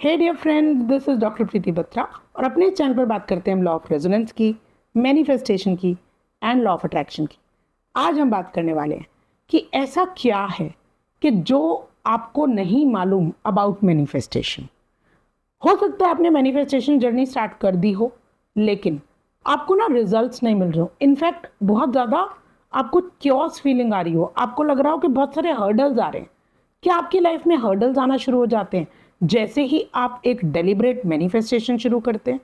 Hey dear friend, this is doctor Preeti Batra और अपने channel पर बात करते हैं हम लॉ ऑफ रेजोनेंस की, मैनिफेस्टेशन की एंड लॉ ऑफ अट्रैक्शन की। आज हम बात करने वाले हैं कि ऐसा क्या है कि जो आपको नहीं मालूम अबाउट मैनिफेस्टेशन। हो सकता है आपने मैनिफेस्टेशन जर्नी स्टार्ट कर दी हो, लेकिन आपको ना रिजल्ट्स नहीं मिल रहे हो। इनफैक्ट बहुत ज़्यादा आपको क्योस फीलिंग आ रही हो, आपको लग रहा हो कि बहुत सारे हर्डल्स आ रहे हैं। क्या आपकी लाइफ में हर्डल्स आना शुरू हो जाते हैं जैसे ही आप एक डेलिब्रेट मैनिफेस्टेशन शुरू करते हैं?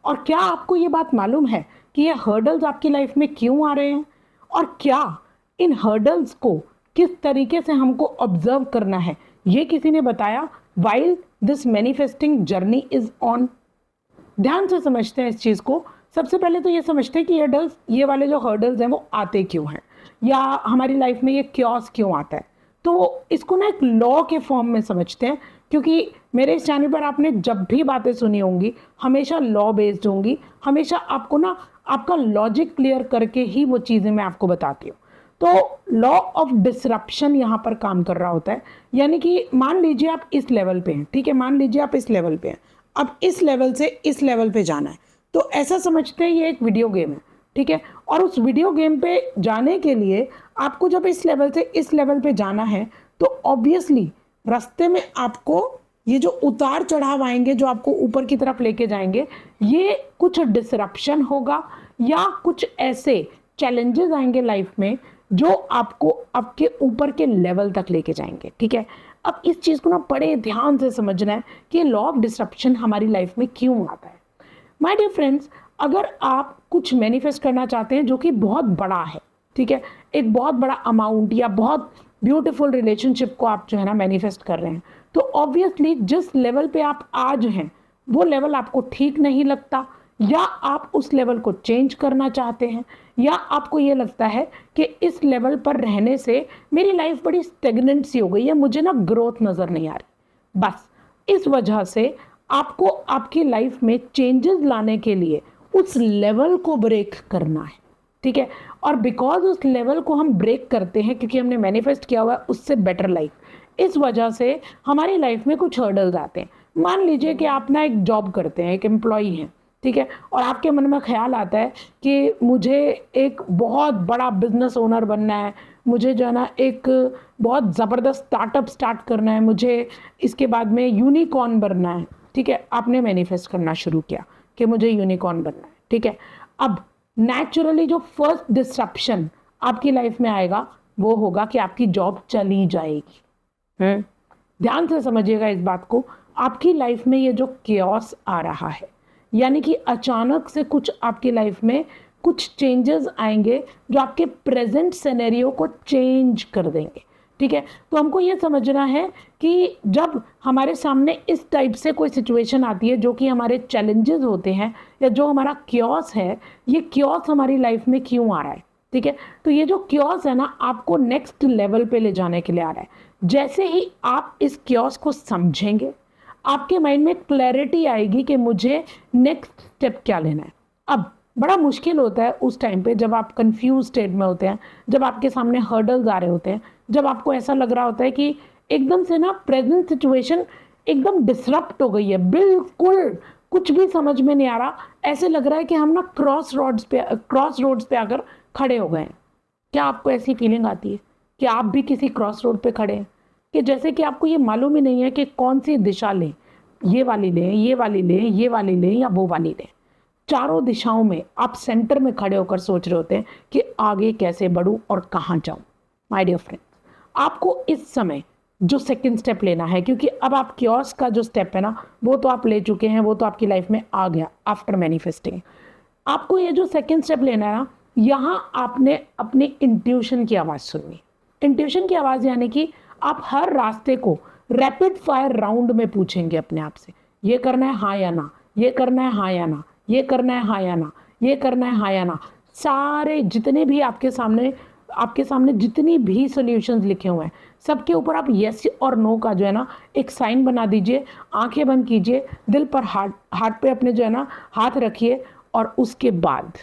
और क्या आपको ये बात मालूम है कि ये हर्डल्स आपकी लाइफ में क्यों आ रहे हैं, और क्या इन हर्डल्स को किस तरीके से हमको ऑब्जर्व करना है, ये किसी ने बताया while this manifesting journey is on? ध्यान से समझते हैं इस चीज़ को। सबसे पहले तो ये समझते हैं कि ये वाले जो हर्डल्स हैं वो आते क्यों हैं, या हमारी लाइफ में ये क्योस क्यों आता है। तो इसको ना एक लॉ के फॉर्म में समझते हैं, क्योंकि मेरे इस चैनल पर आपने जब भी बातें सुनी होंगी हमेशा लॉ बेस्ड होंगी, हमेशा आपको ना आपका लॉजिक क्लियर करके ही वो चीज़ें मैं आपको बताती हूँ। तो लॉ ऑफ डिसरप्शन यहाँ पर काम कर रहा होता है। यानी कि मान लीजिए आप इस लेवल पे हैं, ठीक है, मान लीजिए आप इस लेवल पे हैं, अब इस लेवल से इस लेवल पे जाना है। तो ऐसा समझते हैं ये एक वीडियो गेम है, ठीक है, और उस वीडियो गेम पे जाने के लिए आपको जब इस लेवल से इस लेवल पे जाना है तो ऑब्वियसली रास्ते में आपको ये जो उतार चढ़ाव आएंगे जो आपको ऊपर की तरफ लेके जाएंगे, ये कुछ डिसरप्शन होगा या कुछ ऐसे चैलेंजेस आएंगे लाइफ में जो आपको आपके ऊपर के लेवल तक लेके जाएंगे, ठीक है। अब इस चीज़ को ना बड़े ध्यान से समझना है कि लॉ ऑफ डिसरप्शन हमारी लाइफ में क्यों आता है। माय डियर फ्रेंड्स, अगर आप कुछ मैनिफेस्ट करना चाहते हैं जो कि बहुत बड़ा है, ठीक है, एक बहुत बड़ा अमाउंट या बहुत ब्यूटीफुल रिलेशनशिप को आप जो है ना मैनिफेस्ट कर रहे हैं, तो ऑब्वियसली जिस लेवल पे आप आज हैं वो लेवल आपको ठीक नहीं लगता, या आप उस लेवल को चेंज करना चाहते हैं, या आपको ये लगता है कि इस लेवल पर रहने से मेरी लाइफ बड़ी स्टेगनेंट सी हो गई है, मुझे ना ग्रोथ नज़र नहीं आ रही। बस इस वजह से आपको आपकी लाइफ में चेंजेस लाने के लिए उस लेवल को ब्रेक करना है, ठीक है। और बिकॉज उस लेवल को हम ब्रेक करते हैं क्योंकि हमने मैनिफेस्ट किया हुआ है उससे बेटर लाइफ, इस वजह से हमारी लाइफ में कुछ हर्डल्स आते हैं। मान लीजिए कि आप ना एक जॉब करते हैं, एक एम्प्लॉई हैं, ठीक है, और आपके मन में ख्याल आता है कि मुझे एक बहुत बड़ा बिजनेस ओनर बनना है, मुझे जो है ना एक बहुत ज़बरदस्त स्टार्टअप स्टार्ट करना है, मुझे इसके बाद में यूनिकॉर्न बनना है, ठीक है। आपने मैनिफेस्ट करना शुरू किया कि मुझे यूनिकॉर्न बनना है, ठीक है। अब नेचुरली जो फर्स्ट डिसरप्शन आपकी लाइफ में आएगा वो होगा कि आपकी जॉब चली जाएगी। ध्यान से समझिएगा इस बात को। आपकी लाइफ में ये जो केओस आ रहा है, यानी कि अचानक से कुछ आपकी लाइफ में कुछ चेंजेस आएंगे जो आपके प्रेजेंट सिनेरियो को चेंज कर देंगे, ठीक है। तो हमको ये समझना है कि जब हमारे सामने इस टाइप से कोई सिचुएशन आती है जो कि हमारे चैलेंजेस होते हैं या जो हमारा क्योस है, ये क्योस हमारी लाइफ में क्यों आ रहा है, ठीक है। तो ये जो क्योस है ना आपको नेक्स्ट लेवल पे ले जाने के लिए आ रहा है। जैसे ही आप इस क्योस को समझेंगे आपके माइंड में क्लैरिटी आएगी कि मुझे नेक्स्ट स्टेप क्या लेना है। अब बड़ा मुश्किल होता है उस टाइम पे जब आप कंफ्यूज स्टेट में होते हैं, जब आपके सामने हर्डल्स आ रहे होते हैं, जब आपको ऐसा लग रहा होता है कि एकदम से ना प्रेजेंट सिचुएशन एकदम डिसरप्ट हो गई है, बिल्कुल कुछ भी समझ में नहीं आ रहा, ऐसे लग रहा है कि हम ना क्रॉस रोड्स पे आकर खड़े हो गए हैं। क्या आपको ऐसी फीलिंग आती है कि आप भी किसी क्रॉस रोड पे खड़े हैं, कि जैसे कि आपको ये मालूम ही नहीं है कि कौन सी दिशा लें, ये वाली लें, ये वाली लें, ये वाली लें या वो वाली लें। चारों दिशाओं में आप सेंटर में खड़े होकर सोच रहे होते हैं कि आगे कैसे बढ़ूं और कहाँ जाऊं। माय डियर फ्रेंड्स, आपको इस समय जो सेकंड स्टेप लेना है, क्योंकि अब आप क्योस का जो स्टेप है ना वो तो आप ले चुके हैं, वो तो आपकी लाइफ में आ गया आफ्टर मैनिफेस्टिंग। आपको ये जो सेकंड स्टेप लेना है ना, यहाँ आपने अपनी इंट्यूशन की आवाज़ सुननी। इंट्यूशन की आवाज़ यानी कि आप हर रास्ते को रैपिड फायर राउंड में पूछेंगे अपने आप से, ये करना है हाँ या ना, ये करना है हाँ या ना, ये करना है हाँ या ना, ये करना है हाँ या ना। सारे जितने भी आपके सामने जितनी भी सॉल्यूशंस लिखे हुए हैं सबके ऊपर आप यस और नो का जो है ना एक साइन बना दीजिए, आंखें बंद कीजिए, दिल पर हार्ट पे अपने जो है ना हाथ रखिए, और उसके बाद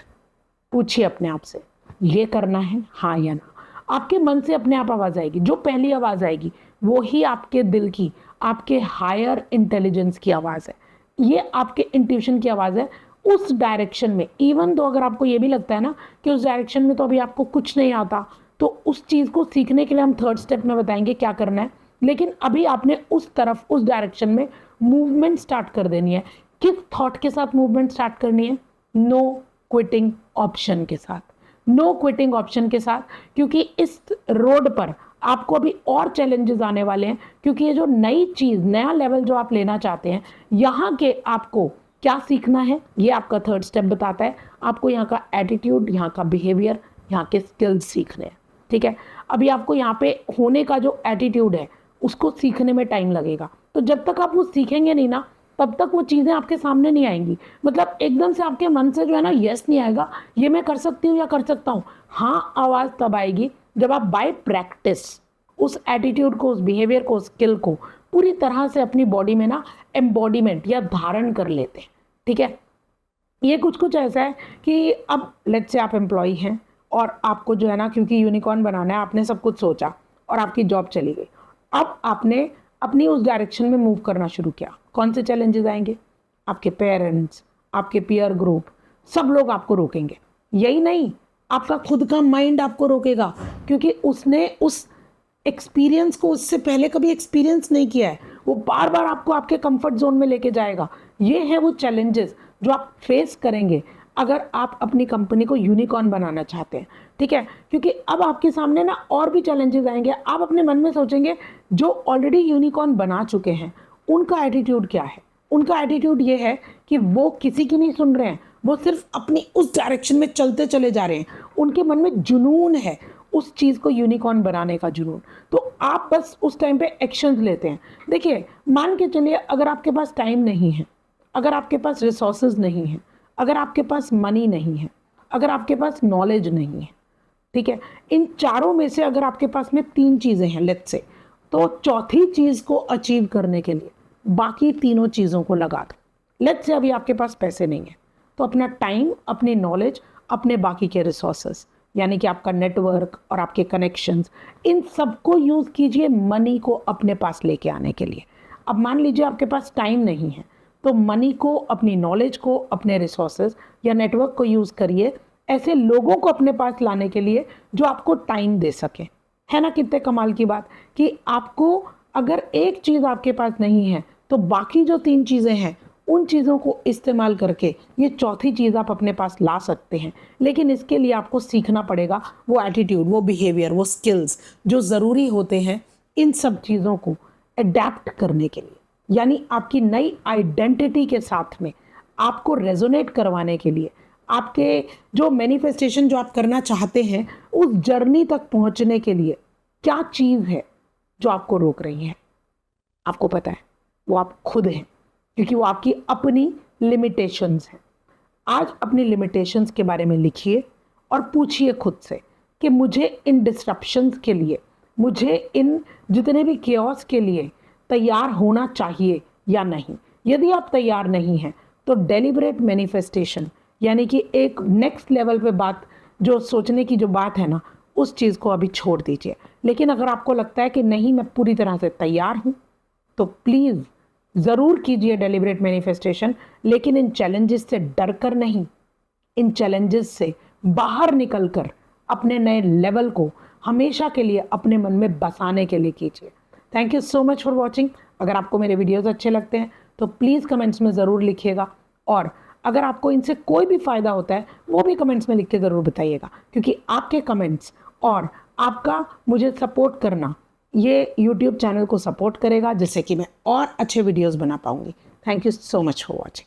पूछिए अपने आप से ये करना है हाँ या ना। आपके मन से अपने आप आवाज़ आएगी, जो पहली आवाज़ आएगी वो ही आपके दिल की आपके हायर इंटेलिजेंस की आवाज़ है, ये आपके इंट्यूशन की आवाज़ है उस डायरेक्शन में। इवन तो अगर आपको ये भी लगता है ना कि उस डायरेक्शन में तो अभी आपको कुछ नहीं आता, तो उस चीज़ को सीखने के लिए हम थर्ड स्टेप में बताएंगे क्या करना है। लेकिन अभी आपने उस तरफ, उस डायरेक्शन में मूवमेंट स्टार्ट कर देनी है। किस थॉट के साथ मूवमेंट स्टार्ट करनी है? नो क्विटिंग ऑप्शन के साथ। नो क्विटिंग ऑप्शन के साथ, क्योंकि इस रोड पर आपको अभी और चैलेंजेस आने वाले हैं, क्योंकि ये जो नई चीज़, नया लेवल जो आप लेना चाहते हैं, यहाँ के आपको क्या सीखना है, ये आपका थर्ड स्टेप बताता है। आपको यहाँ का एटीट्यूड, यहाँ का बिहेवियर, यहाँ के स्किल्स सीखने हैं, ठीक है। अभी आपको यहाँ पे होने का जो एटीट्यूड है उसको सीखने में टाइम लगेगा। तो जब तक आप वो सीखेंगे नहीं ना, तब तक वो चीज़ें आपके सामने नहीं आएंगी। मतलब एकदम से आपके मन से जो है ना यस नहीं आएगा, ये मैं कर सकती हूँ या कर सकता हूँ। हाँ, आवाज़ तब आएगी जब आप बाय प्रैक्टिस उस एटीट्यूड को, उस बिहेवियर को, उस स्किल को पूरी तरह से अपनी बॉडी में ना एम्बॉडीमेंट या धारण कर लेते हैं, ठीक है। ये कुछ ऐसा है कि अब लेट्स से आप एम्प्लॉई हैं और आपको जो है ना, क्योंकि यूनिकॉर्न बनाना है, आपने सब कुछ सोचा और आपकी जॉब चली गई। अब आपने अपनी उस डायरेक्शन में मूव करना शुरू किया। कौन से चैलेंजेस आएंगे? आपके पेरेंट्स, आपके पीयर ग्रुप, सब लोग आपको रोकेंगे। यही नहीं, आपका खुद का माइंड आपको रोकेगा, क्योंकि उसने उस एक्सपीरियंस को उससे पहले कभी एक्सपीरियंस नहीं किया है। वो बार बार आपको आपके कंफर्ट जोन में लेके जाएगा। ये है वो चैलेंजेस जो आप फेस करेंगे अगर आप अपनी कंपनी को यूनिकॉर्न बनाना चाहते हैं, ठीक है। क्योंकि अब आपके सामने ना और भी चैलेंजेस आएंगे। आप अपने मन में सोचेंगे जो ऑलरेडी यूनिकॉर्न बना चुके हैं उनका एटीट्यूड क्या है। उनका एटीट्यूड ये है कि वो किसी की नहीं सुन रहे हैं, वो सिर्फ अपनी उस डायरेक्शन में चलते चले जा रहे हैं। उनके मन में जुनून है, उस चीज़ को यूनिकॉर्न बनाने का जुनून। तो आप बस उस टाइम पे एक्शंस लेते हैं। देखिए, मान के चलिए अगर आपके पास टाइम नहीं है, अगर आपके पास रिसोर्सेज नहीं है, अगर आपके पास मनी नहीं है, अगर आपके पास नॉलेज नहीं है, ठीक है, इन चारों में से अगर आपके पास में 3 चीज़ें हैं लेट्स से, तो चौथी चीज़ को अचीव करने के लिए बाकी तीनों चीज़ों को लगा दो। लेट्स से अभी आपके पास पैसे नहीं है, तो अपना टाइम, अपनी नॉलेज, अपने बाकी के रिसोर्सेज, यानी कि आपका नेटवर्क और आपके कनेक्शंस, इन सबको यूज़ कीजिए मनी को अपने पास लेके आने के लिए। अब मान लीजिए आपके पास टाइम नहीं है, तो मनी को, अपनी नॉलेज को, अपने रिसोर्सेज या नेटवर्क को यूज़ करिए ऐसे लोगों को अपने पास लाने के लिए जो आपको टाइम दे सके। है ना कितने कमाल की बात कि आपको अगर एक चीज़ आपके पास नहीं है तो बाकी जो 3 चीज़ें हैं उन चीज़ों को इस्तेमाल करके ये चौथी चीज़ आप अपने पास ला सकते हैं। लेकिन इसके लिए आपको सीखना पड़ेगा वो एटीट्यूड, वो बिहेवियर, वो स्किल्स जो ज़रूरी होते हैं इन सब चीज़ों को अडेप्ट करने के लिए, यानी आपकी नई आइडेंटिटी के साथ में आपको रेजोनेट करवाने के लिए, आपके जो मैनिफेस्टेशन जो आप करना चाहते हैं उस जर्नी तक पहुंचने के लिए क्या चीज़ है जो आपको रोक रही है। आपको पता है वो आप खुद हैं, क्योंकि वो आपकी अपनी लिमिटेशंस हैं। आज अपनी लिमिटेशंस के बारे में लिखिए और पूछिए खुद से कि मुझे इन डिस्ट्रप्शंस के लिए, मुझे इन जितने भी केओस के लिए तैयार होना चाहिए या नहीं। यदि आप तैयार नहीं हैं तो डेलिब्रेट मैनिफेस्टेशन, यानी कि एक नेक्स्ट लेवल पे बात, जो सोचने की जो बात है ना, उस चीज़ को अभी छोड़ दीजिए। लेकिन अगर आपको लगता है कि नहीं मैं पूरी तरह से तैयार हूँ, तो प्लीज़ ज़रूर कीजिए डेलिब्रेट मैनिफेस्टेशन, लेकिन इन चैलेंजेस से डर कर नहीं, इन चैलेंजेस से बाहर निकल कर अपने नए लेवल को हमेशा के लिए अपने मन में बसाने के लिए कीजिए। Thank you so much for watching. अगर आपको मेरे वीडियोज़ अच्छे लगते हैं तो प्लीज़ कमेंट्स में ज़रूर लिखिएगा, और अगर आपको इनसे कोई भी फ़ायदा होता है वो भी कमेंट्स में लिख के ज़रूर बताइएगा, क्योंकि आपके कमेंट्स और आपका मुझे सपोर्ट करना ये YouTube चैनल को सपोर्ट करेगा, जिससे कि मैं और अच्छे वीडियोस बना पाऊँगी। Thank you so much for watching.